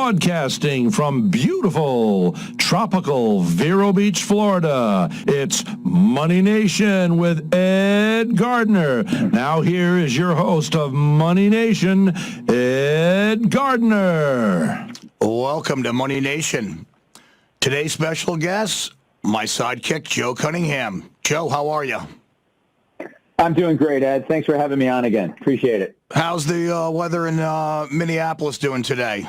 Broadcasting from beautiful, tropical Vero Beach, Florida, it's Money Nation with Ed Gardner. Now here is your host of Money Nation, Ed Gardner. Welcome to Money Nation. Today's special guest, my sidekick, Joe Cunningham. Joe, how are you? I'm doing great, Ed. Thanks for having me on again. Appreciate it. How's the weather in Minneapolis doing today?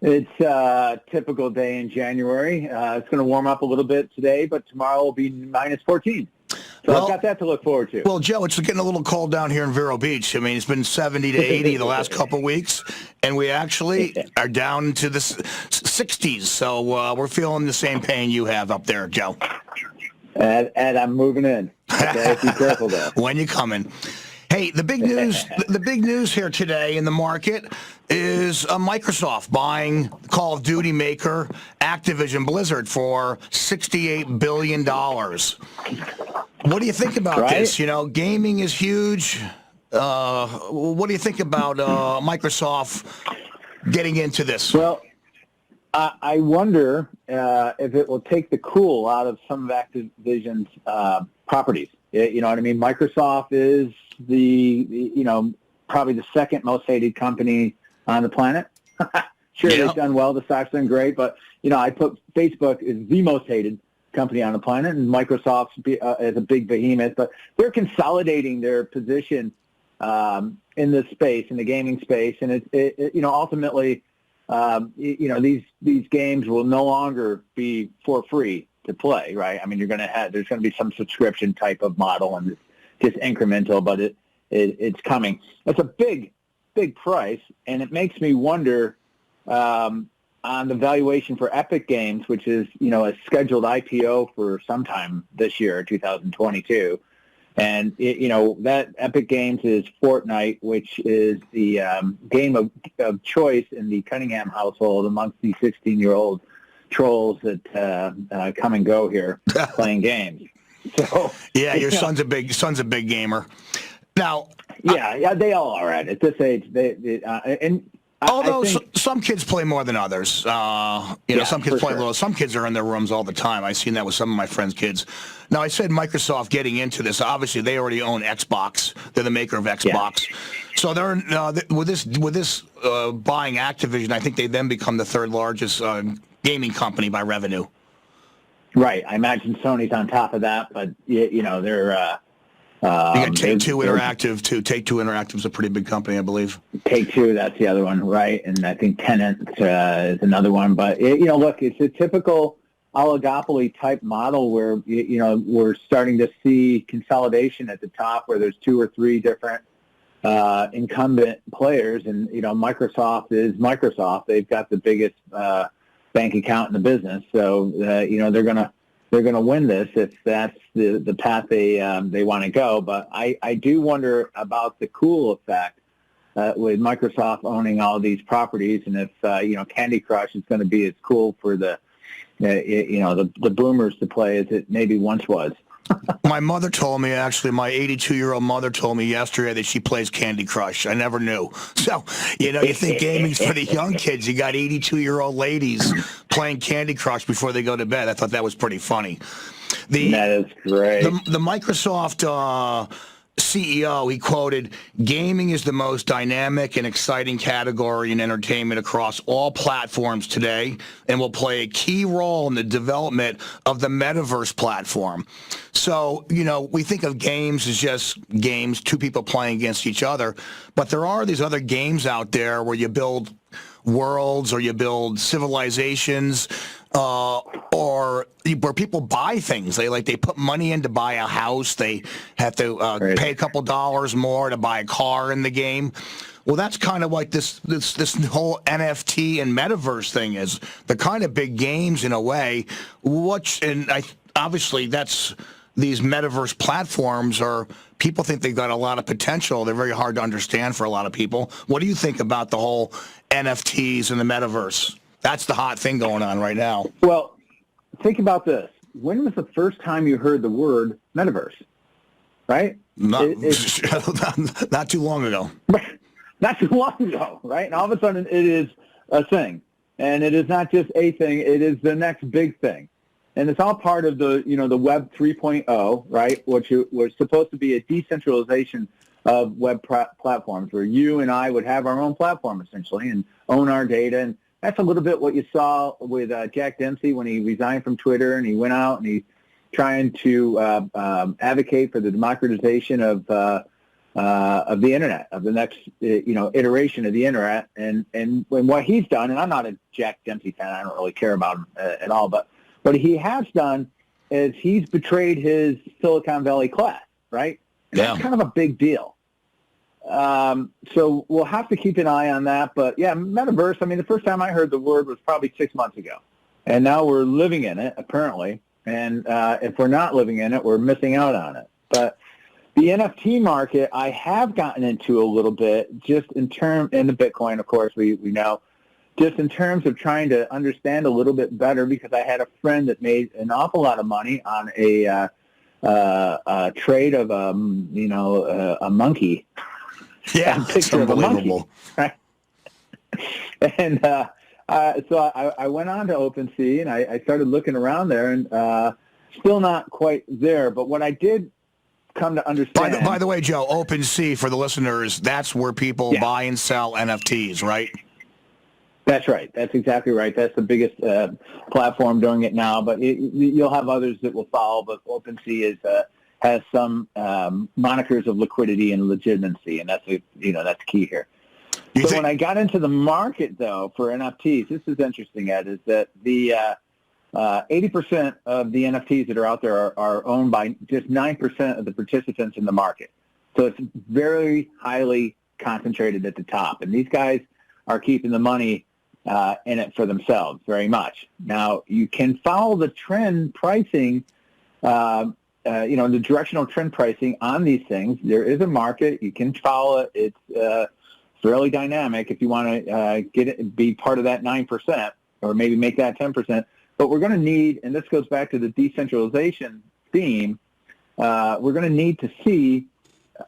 It's a typical day in January. It's going to warm up a little bit today, but tomorrow will be minus 14. So I've got that to look forward to. Well, Joe, it's getting a little cold down here in Vero Beach. I mean, it's been 70 to 80 the last couple of weeks, and we actually are down to the 60s. So we're feeling the same pain you have up there, Joe. And I'm moving in. Okay, be careful there. When you coming? Hey, the big news here today in the market is Microsoft buying Call of Duty maker Activision Blizzard for $68 billion. What do you think about this? You know, gaming is huge. What do you think about Microsoft getting into this? Well, I wonder if it will take the cool out of some of Activision's properties. You know what I mean? Microsoft is probably the second most hated company on the planet. Sure, they've done well. The stock's done great, but I put Facebook is the most hated company on the planet, and Microsoft is a big behemoth. But they're consolidating their position in this space, in the gaming space, and ultimately, these games will no longer be for free to play, right? I mean, there's going to be some subscription type of model, and it's just incremental, but it's coming. It's a big price, and it makes me wonder on the valuation for Epic Games, which is a scheduled IPO for sometime this year, 2022, and that Epic Games is Fortnite, which is the game of choice in the Cunningham household amongst the 16-year-old trolls that come and go here playing games. So yeah, your son's a big gamer. Now, yeah, they all are at this age. Although some kids play more than others, some kids play a little. Some kids are in their rooms all the time. I've seen that with some of my friends' kids. Now, I said Microsoft getting into this. Obviously, they already own Xbox. They're the maker of Xbox. Yeah. So they're with this buying Activision. I think they then become the third largest gaming company by revenue. Right. I imagine Sony's on top of that, but they're. You got Take-Two Interactive, too. Take-Two Interactive is a pretty big company, I believe. Take-Two, that's the other one, right? And I think Tenet is another one. But, look, it's a typical oligopoly type model where, we're starting to see consolidation at the top where there's two or three different incumbent players. And, Microsoft is Microsoft. They've got the biggest bank account in the business. So, they're going to win this if that's the path they want to go. But I do wonder about the cool effect with Microsoft owning all these properties, and if Candy Crush is going to be as cool for the boomers to play as it maybe once was. My mother told me, actually, my 82-year-old mother told me yesterday that she plays Candy Crush. I never knew. So, you think gaming's for the young kids. You got 82-year-old ladies playing Candy Crush before they go to bed. I thought that was pretty funny. That is great. The Microsoft CEO, he quoted, "Gaming is the most dynamic and exciting category in entertainment across all platforms today and will play a key role in the development of the Metaverse platform." So, we think of games as just games, two people playing against each other, but there are these other games out there where you build worlds or you build civilizations, or where people buy things. They put money in to buy a house. They have to pay a couple dollars more to buy a car in the game. Well, that's kind of like this whole NFT and Metaverse thing is. The kind of big games in a way. Obviously that's these Metaverse platforms are. People think they've got a lot of potential. They're very hard to understand for a lot of people. What do you think about the whole NFTs and the Metaverse? That's the hot thing going on right now. Well, think about this. When was the first time you heard the word Metaverse? Right? Not too long ago. Not too long ago, right? And all of a sudden it is a thing. And it is not just a thing, it is the next big thing. And it's all part of the, the Web 3.0, right, which was supposed to be a decentralization of web platforms where you and I would have our own platform, essentially, and own our data. And that's a little bit what you saw with Jack Dorsey when he resigned from Twitter and he went out and he's trying to advocate for the democratization of the internet, of the next iteration of the internet, and what he's done. And I'm not a Jack Dorsey fan; I don't really care about him at all. But what he has done is he's betrayed his Silicon Valley class, right? And that's kind of a big deal. So we'll have to keep an eye on that. But yeah, Metaverse. I mean, the first time I heard the word was probably 6 months ago, and now we're living in it apparently. And if we're not living in it, we're missing out on it. But the NFT market, I have gotten into a little bit, just in the Bitcoin, of course, we know, just in terms of trying to understand a little bit better, because I had a friend that made an awful lot of money on a trade of a monkey. Yeah, it's unbelievable. Monkey, right? And so I went on to OpenSea and I started looking around there, and still not quite there. But what I did come to understand. By the way, Joe, OpenSea, for the listeners, that's where people buy and sell NFTs, right? That's right. That's exactly right. That's the biggest platform doing it now. But you'll have others that will follow. But OpenSea has some monikers of liquidity and legitimacy, and that's key here. When I got into the market, though, for NFTs, this is interesting, Ed, is that the 80% of the NFTs that are out there are owned by just 9% of the participants in the market. So it's very highly concentrated at the top. And these guys are keeping the money in it for themselves very much. Now, you can follow the trend pricing, the directional trend pricing on these things. There is a market. You can follow it. It's fairly dynamic if you want to be part of that 9% or maybe make that 10%. But we're going to need, and this goes back to the decentralization theme, we're going to need to see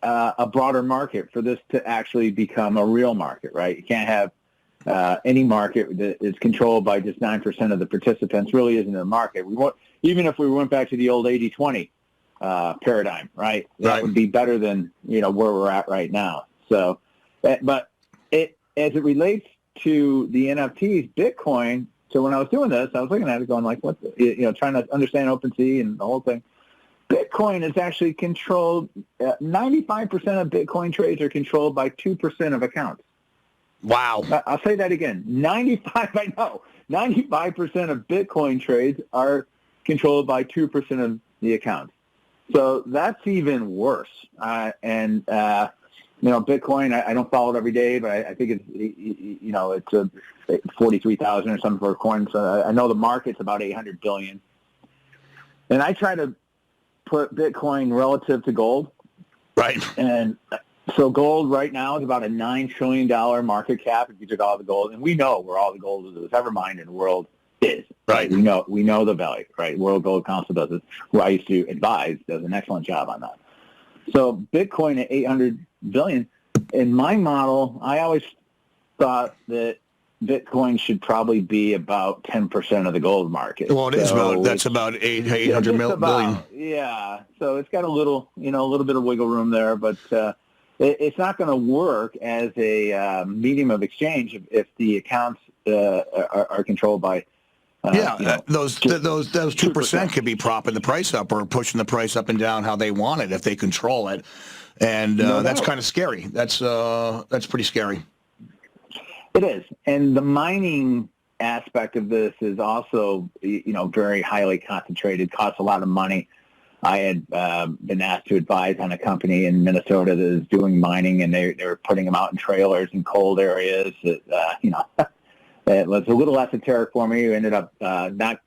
a broader market for this to actually become a real market, right? You can't have any market that is controlled by just 9% of the participants. Really isn't a market. Even if we went back to the old 80-20 paradigm, right? That would be better than where we're at right now. So, but as it relates to the NFTs, Bitcoin. So when I was doing this, I was looking at it going like, what, trying to understand OpenSea and the whole thing. Bitcoin is actually controlled, 95% of Bitcoin trades are controlled by 2% of accounts. Wow. I'll say that again. 95% of Bitcoin trades are controlled by 2% of the accounts. So that's even worse. Bitcoin, I don't follow it every day, but I think it's 43,000 or something for a coin. So I know the market's about 800 billion. And I try to put Bitcoin relative to gold. Right. And so gold right now is about a $9 trillion market cap if you took all the gold. And we know where all the gold that was ever mined in the world is. Right. We know the value, right? World Gold Council does it, who I used to advise, does an excellent job on that. So Bitcoin at 800 billion, in my model, I always thought that Bitcoin should probably be about 10% of the gold market. Well, it is that's about 800 billion. Yeah. So it's got a little bit of wiggle room there, but it's not going to work as a medium of exchange if the accounts are controlled by those 2% could be propping the price up or pushing the price up and down how they want it if they control it, and that's kind of scary. That's pretty scary. It is, and the mining aspect of this is also very highly concentrated. Costs a lot of money. I had been asked to advise on a company in Minnesota that is doing mining, and they were putting them out in trailers in cold areas. It was a little esoteric for me. We ended up not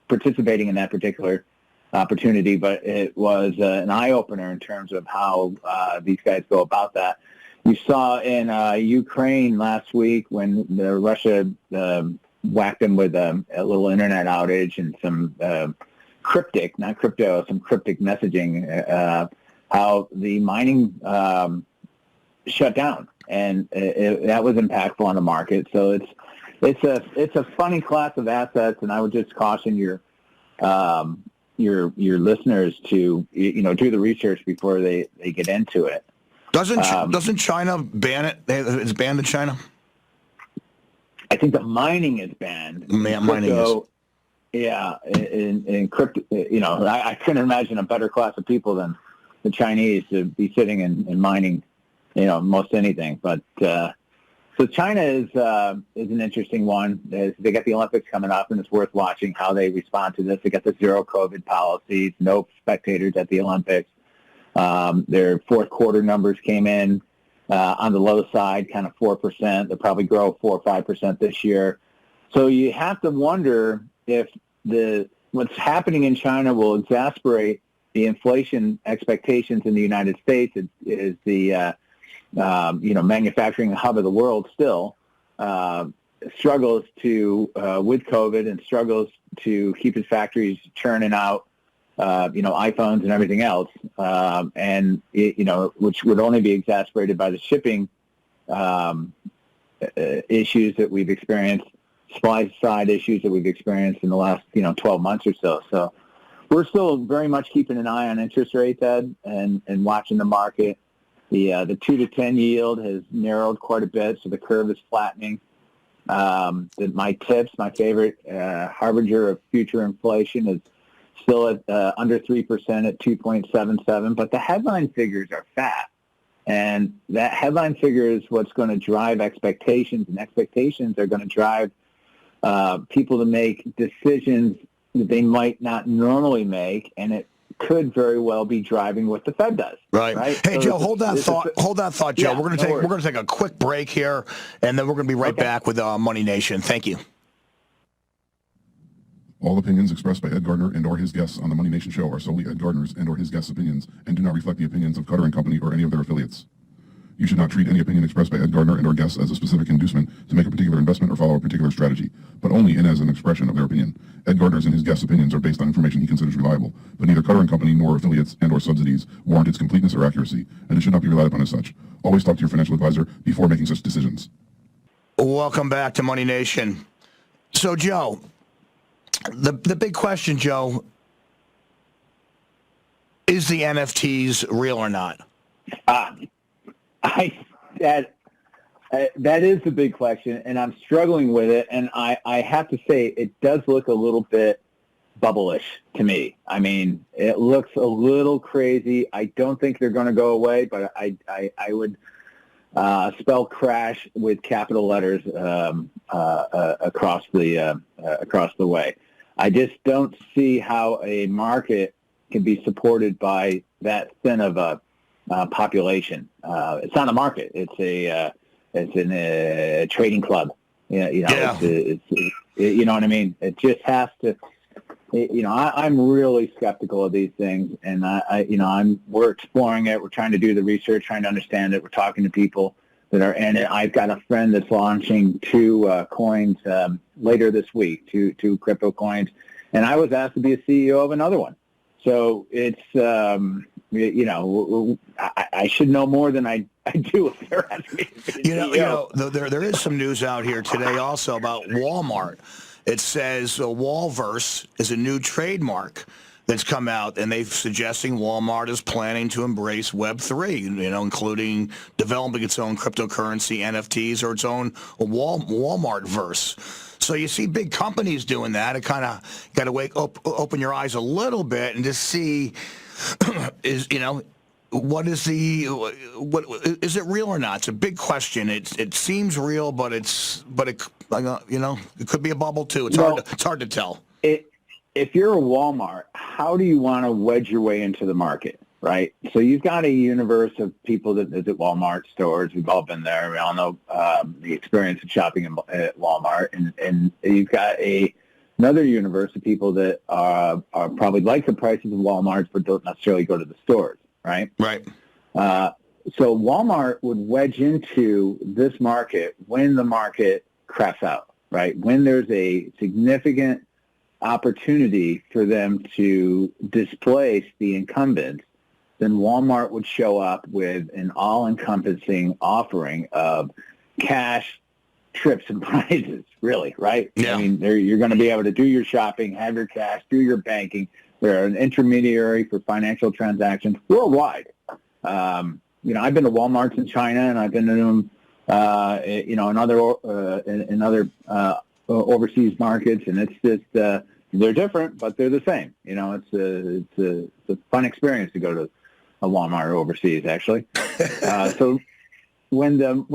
participating in that particular opportunity, but it was an eye-opener in terms of how these guys go about that. You saw in Ukraine last week when Russia whacked them with a little internet outage and some cryptic messaging, how the mining shut down. And that was impactful on the market. So It's a funny class of assets, and I would just caution your listeners to do the research before they get into it. Doesn't China ban it? It's banned in China. I think the mining is banned. Mining is. Yeah, in crypto, I couldn't imagine a better class of people than the Chinese to be sitting and mining, most anything. But so China is an interesting one. They got the Olympics coming up, and it's worth watching how they respond to this. They got the zero COVID policies, no spectators at the Olympics. Their fourth quarter numbers came in on the low side, kind of 4%. They'll probably grow 4 or 5% this year. So you have to wonder if what's happening in China will exacerbate the inflation expectations in the United States. It is the manufacturing hub of the world still struggles to with COVID and struggles to keep its factories churning out iPhones and everything else, which would only be exacerbated by the shipping issues that we've experienced, supply side issues that we've experienced in the last 12 months or so. So we're still very much keeping an eye on interest rates, Ed, and watching the market. The 2 to 10 yield has narrowed quite a bit, so the curve is flattening. My favorite harbinger of future inflation is still at under 3% at 2.77, but the headline figures are fat. And that headline figure is what's going to drive expectations, and expectations are going to drive people to make decisions that they might not normally make, and it could very well be driving what the Fed does. Right. Hey, so Joe, hold that thought, Joe. Yeah, we're going to take a quick break here, and then we're going to be right back with Money Nation. Thank you. All opinions expressed by Ed Gardner and or his guests on the Money Nation show are solely Ed Gardner's and or his guests' opinions and do not reflect the opinions of Cutter & Company or any of their affiliates. You should not treat any opinion expressed by Ed Gardner and or guests as a specific inducement to make a particular investment or follow a particular strategy, but only in as an expression of their opinion. Ed Gardner's and his guests' opinions are based on information he considers reliable, but neither Cutter & Company nor affiliates and or subsidies warrant its completeness or accuracy, and it should not be relied upon as such. Always talk to your financial advisor before making such decisions. Welcome back to Money Nation. So, Joe, the big question, Joe, is the NFTs real or not? That is the big question, and I'm struggling with it. And I have to say, it does look a little bit bubble-ish to me. I mean, it looks a little crazy. I don't think they're going to go away, but I would spell crash with capital letters across the way. I just don't see how a market can be supported by that thin of a population. It's not a market. It's a trading club. Yeah. You know what I mean? It just has to. I'm really skeptical of these things, and we're exploring it. We're trying to do the research, trying to understand it. We're talking to people that are in it. I've got a friend that's launching 2 coins later this week, two crypto coins, and I was asked to be a CEO of another one. So it's I should know more than I do if they're asking me to be a CEO. There is some news out here today also about Walmart. It says Wallverse is a new trademark that's come out, and they're suggesting Walmart is planning to embrace Web3, including developing its own cryptocurrency, NFTs, or its own Walmart-verse. So you see big companies doing that. It kind of got to open your eyes a little bit and just see, what is it real or not? It's a big question. It seems real, but it could be a bubble too. It's hard to tell. If you're a Walmart, how do you want to wedge your way into the market, right? So you've got a universe of people that visit Walmart stores. We've all been there. We all know the experience of shopping at Walmart. And you've got another universe of people that are probably like the prices of Walmart, but don't necessarily go to the stores, right? Right. So Walmart would wedge into this market when the market craps out, right? When there's a significant opportunity for them to displace the incumbents, then Walmart would show up with an all-encompassing offering of cash, trips and prizes, really, right? Yeah. I mean, you're going to be able to do your shopping, have your cash, do your banking. They're an intermediary for financial transactions worldwide. I've been to Walmarts in China, and I've been to them, in other overseas markets, and it's just they're different, but they're the same. It's a fun experience to go to a Walmart overseas, actually. So when there's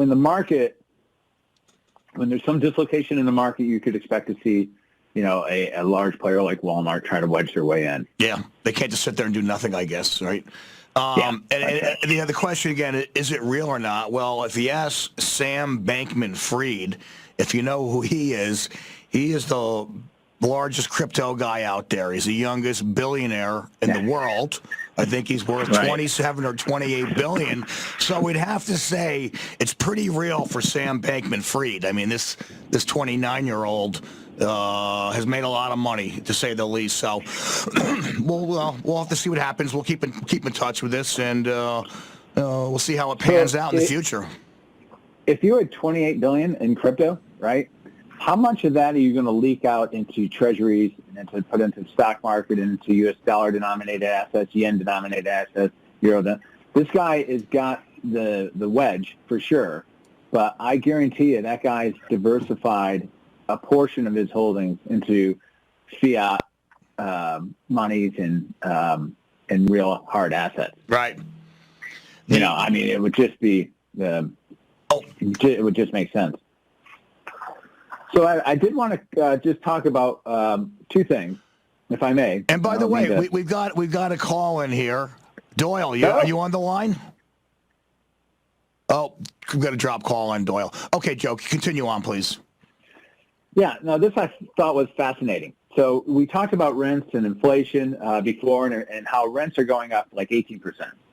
some dislocation in the market, you could expect to see, a large player like Walmart try to wedge their way in. Yeah, they can't just sit there and do nothing, I guess, right? And the question again, is it real or not? Well, if you ask Sam Bankman-Fried, if you know who he is the largest crypto guy out there. He's the youngest billionaire in the world. I think he's worth 27 or 28 billion. So we'd have to say it's pretty real for Sam Bankman-Fried. I mean, this 29-year-old has made a lot of money, to say the least. So we'll have to see what happens. We'll keep in touch with this, and we'll see how it pans out in the future. If you had 28 billion in crypto, right? How much of that are you going to leak out into treasuries and to put into the stock market, into U.S. dollar-denominated assets, yen-denominated assets, euro? This guy has got the wedge for sure, but I guarantee you that guy's diversified a portion of his holdings into fiat monies and real hard assets. Right. It would just be it would just make sense. So I did want to just talk about two things, if I may. And by the way, we've got a call in here. Doyle, are you on the line? Oh, we've got a drop call on Doyle. Okay, Joe, continue on, please. Yeah, no, this I thought was fascinating. So we talked about rents and inflation before, and how rents are going up like 18%.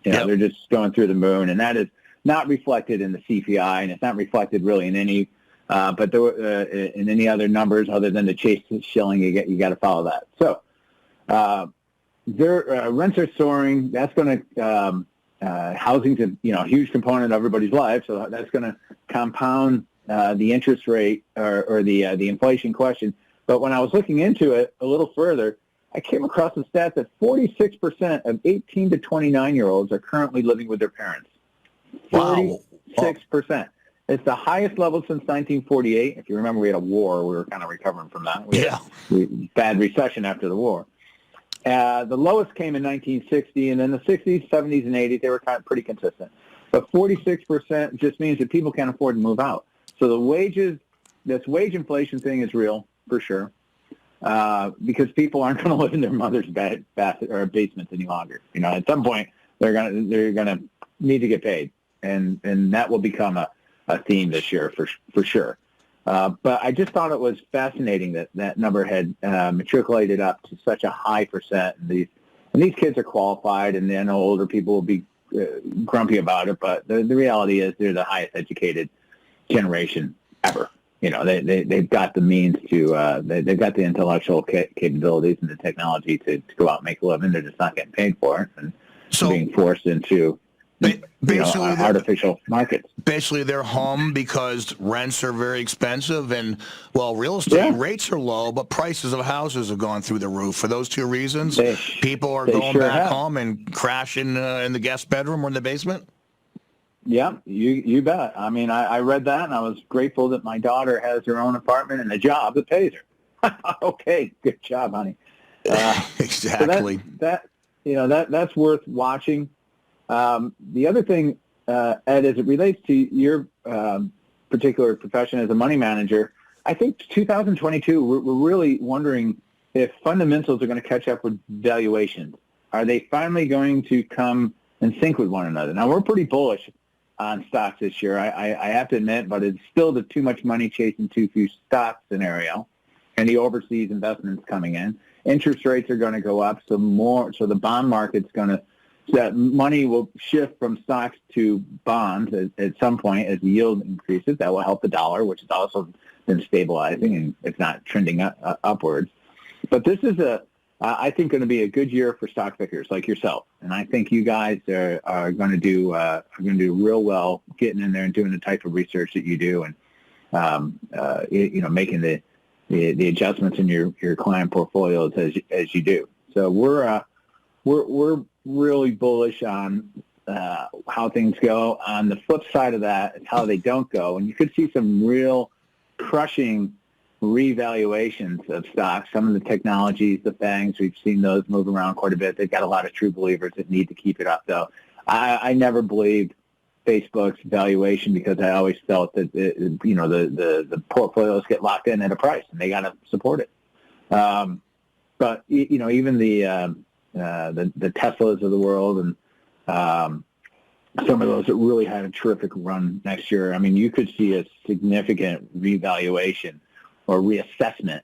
They're just going through the moon, and that is not reflected in the CPI, and it's not reflected really in any in any other numbers other than the Chase shilling. You got to follow that. So their rents are soaring. That's going to housing's a huge component of everybody's life, so that's going to compound the interest rate or the inflation question. But when I was looking into it a little further, I came across the stat that 46% of 18 to 29-year-olds are currently living with their parents. 46%. It's the highest level since 1948. If you remember, we had a war. We were kind of recovering from that. We had bad recession after the war. The lowest came in 1960, and then the 60s, 70s, and 80s, they were kind of pretty consistent. But 46% just means that people can't afford to move out. So this wage inflation thing is real, for sure, because people aren't going to live in their mother's basements any longer. At some point, they're gonna need to get paid, and that will become a theme this year for sure. But I just thought it was fascinating that number had matriculated up to such a high percent. And these kids are qualified, and then older people will be grumpy about it. But the reality is they're the highest educated generation ever. They've got the means to, they've got the intellectual capabilities and the technology to go out and make a living. They're just not getting paid for it, and being forced into artificial markets. Basically, they're home because rents are very expensive, and real estate rates are low, but prices of houses have gone through the roof. For those two reasons, people are going back home and crashing in the guest bedroom or in the basement. Yeah, you bet. I mean, I read that, and I was grateful that my daughter has her own apartment and a job that pays her. Okay, good job, honey. Exactly. So that's worth watching. The other thing, Ed, as it relates to your particular profession as a money manager, I think 2022, we're really wondering if fundamentals are going to catch up with valuations. Are they finally going to come in sync with one another? Now, we're pretty bullish on stocks this year, I have to admit, but it's still the too much money chasing too few stocks scenario, and the overseas investments coming in. Interest rates are going to go up, so the bond market's going to, that money will shift from stocks to bonds at some point as the yield increases. That will help the dollar, which has also been stabilizing, and it's not trending upwards. But this is I think, going to be a good year for stock pickers like yourself, and I think you guys are going to do real well getting in there and doing the type of research that you do. And making the adjustments in your client portfolios as you do. So we're really bullish on how things go. On the flip side of that is how they don't go, and you could see some real crushing revaluations of stocks. Some of the technologies, the FANGs, we've seen those move around quite a bit. They've got a lot of true believers that need to keep it up, though. I never believed Facebook's valuation because I always felt that the portfolios get locked in at a price and they got to support it. But even the Teslas of the world and some of those that really had a terrific run next year. I mean, you could see a significant revaluation or reassessment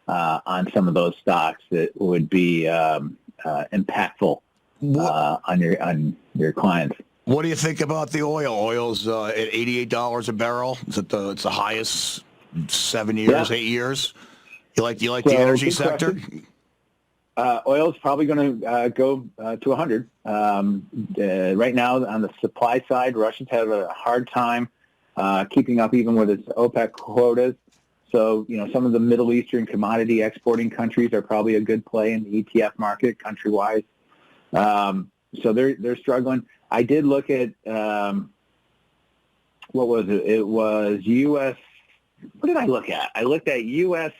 on some of those stocks that would be impactful on your clients. What do you think about the oil? Oil's at $88 a barrel. It's the highest 7 years, 8 years. You like the energy sector? Oil's probably going to go to 100. Right now, on the supply side, Russia's had a hard time keeping up even with its OPEC quotas. So, some of the Middle Eastern commodity exporting countries are probably a good play in the ETF market country-wise. So they're struggling. I did look at, what was it? It was U.S. What did I look at? I looked at U.S.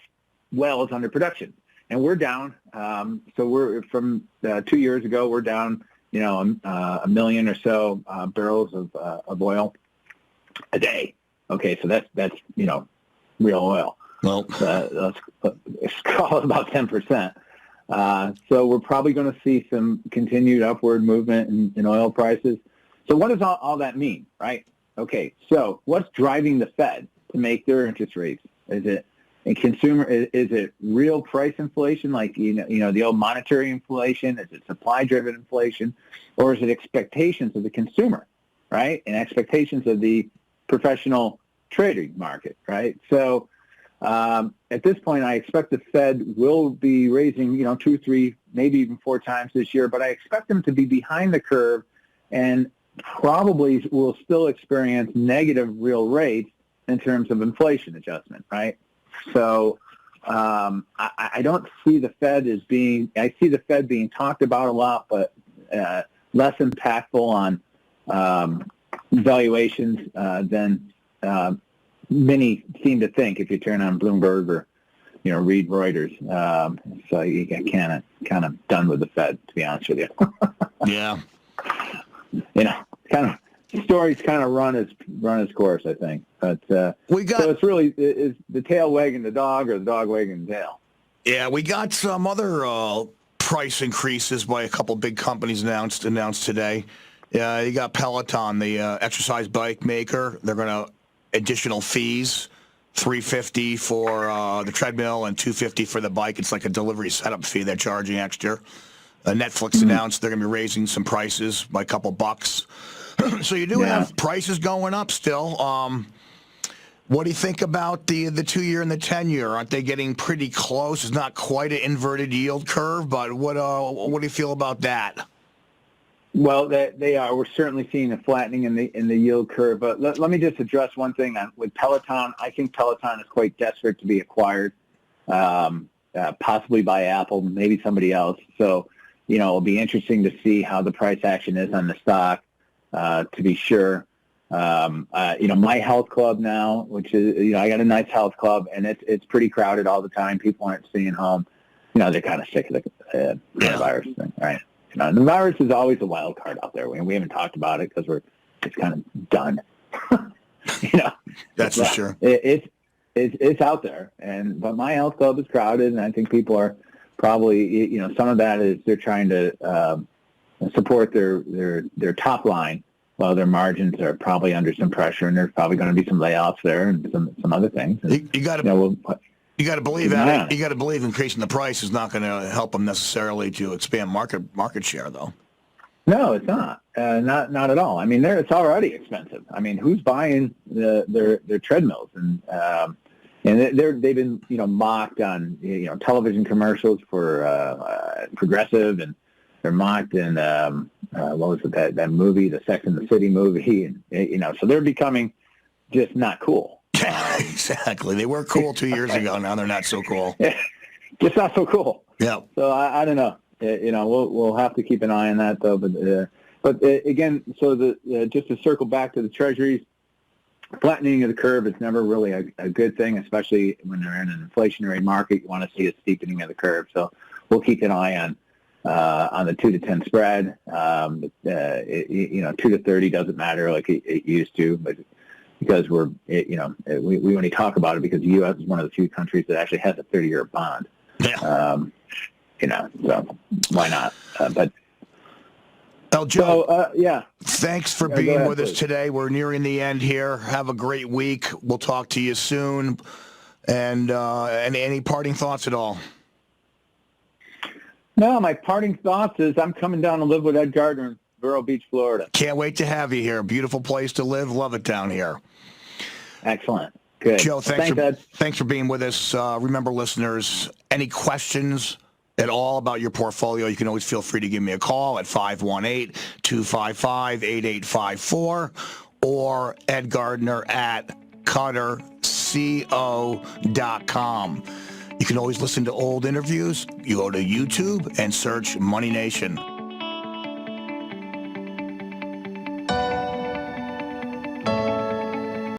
wells under production, and we're down. So we're from 2 years ago, we're down, a million or so barrels of oil a day. Okay, so that's real oil. Well, let's call it about 10%. So we're probably going to see some continued upward movement in oil prices. So what does all that mean, right? Okay, so what's driving the Fed to make their interest rates? Is it is it real price inflation, like the old monetary inflation? Is it supply-driven inflation, or is it expectations of the consumer, right? And expectations of the professional trading market, right? So at this point, I expect the Fed will be raising, 2, 3, maybe even 4 times this year, but I expect them to be behind the curve and probably will still experience negative real rates in terms of inflation adjustment, right? So I don't see the Fed I see the Fed being talked about a lot, but less impactful on valuations than many seem to think if you turn on Bloomberg or, read Reuters. So you get kind of done with the Fed, to be honest with you. Yeah. The story's kind of run its course, I think. But so it's really is the tail wagging the dog or the dog wagging the tail. Yeah, we got some other price increases by a couple big companies announced today. Yeah, you got Peloton, the exercise bike maker. They're going to additional fees, $350 for the treadmill and $250 for the bike. It's like a delivery setup fee they're charging extra. Netflix announced they're going to be raising some prices by a couple bucks. So you do have prices going up still. What do you think about the 2-year and the 10-year? Aren't they getting pretty close? It's not quite an inverted yield curve, but what do you feel about that? Well, they are. We're certainly seeing a flattening in the yield curve. But let me just address one thing with Peloton. I think Peloton is quite desperate to be acquired, possibly by Apple, maybe somebody else. So, it'll be interesting to see how the price action is on the stock. To be sure, my health club now, which is, I got a nice health club, and it's pretty crowded all the time. People aren't staying home. They're kind of sick of the coronavirus thing, right? The virus is always a wild card out there. We haven't talked about it because it's kind of done. That's for sure. It's out there, but my health club is crowded, and I think people are probably, some of that is they're trying to support their top line while their margins are probably under some pressure, and there's probably going to be some layoffs there and some other things. And, you got to believe that. You got to believe increasing the price is not going to help them necessarily to expand market share, though. No, it's not. Not at all. I mean, it's already expensive. I mean, who's buying their treadmills? And they've been mocked on television commercials for Progressive, and they're mocked in what was it, that movie, the Sex and the City movie, and so they're becoming just not cool. Exactly. They were cool 2 years ago. Now they're not so cool. Just not so cool. Yeah. So I don't know. We'll have to keep an eye on that though. But again, so just to circle back to the treasuries, flattening of the curve is never really a good thing, especially when they're in an inflationary market. You want to see a steepening of the curve. So we'll keep an eye on the 2 to 10 spread. 2 to 30 doesn't matter like it used to, but because we only talk about it because the U.S. is one of the few countries that actually has a 30-year bond. Yeah. So why not? But Joe, yeah. Thanks for being with us today. We're nearing the end here. Have a great week. We'll talk to you soon. And any parting thoughts at all? No, my parting thoughts is I'm coming down to live with Ed Gardner in Vero Beach, Florida. Can't wait to have you here. Beautiful place to live. Love it down here. Excellent. Good. Joe, Thanks, Ed. Thanks for being with us. Remember, listeners, any questions at all about your portfolio, you can always feel free to give me a call at 518-255-8854 or Ed Gardner at cutterco.com. You can always listen to old interviews. You go to YouTube and search Money Nation.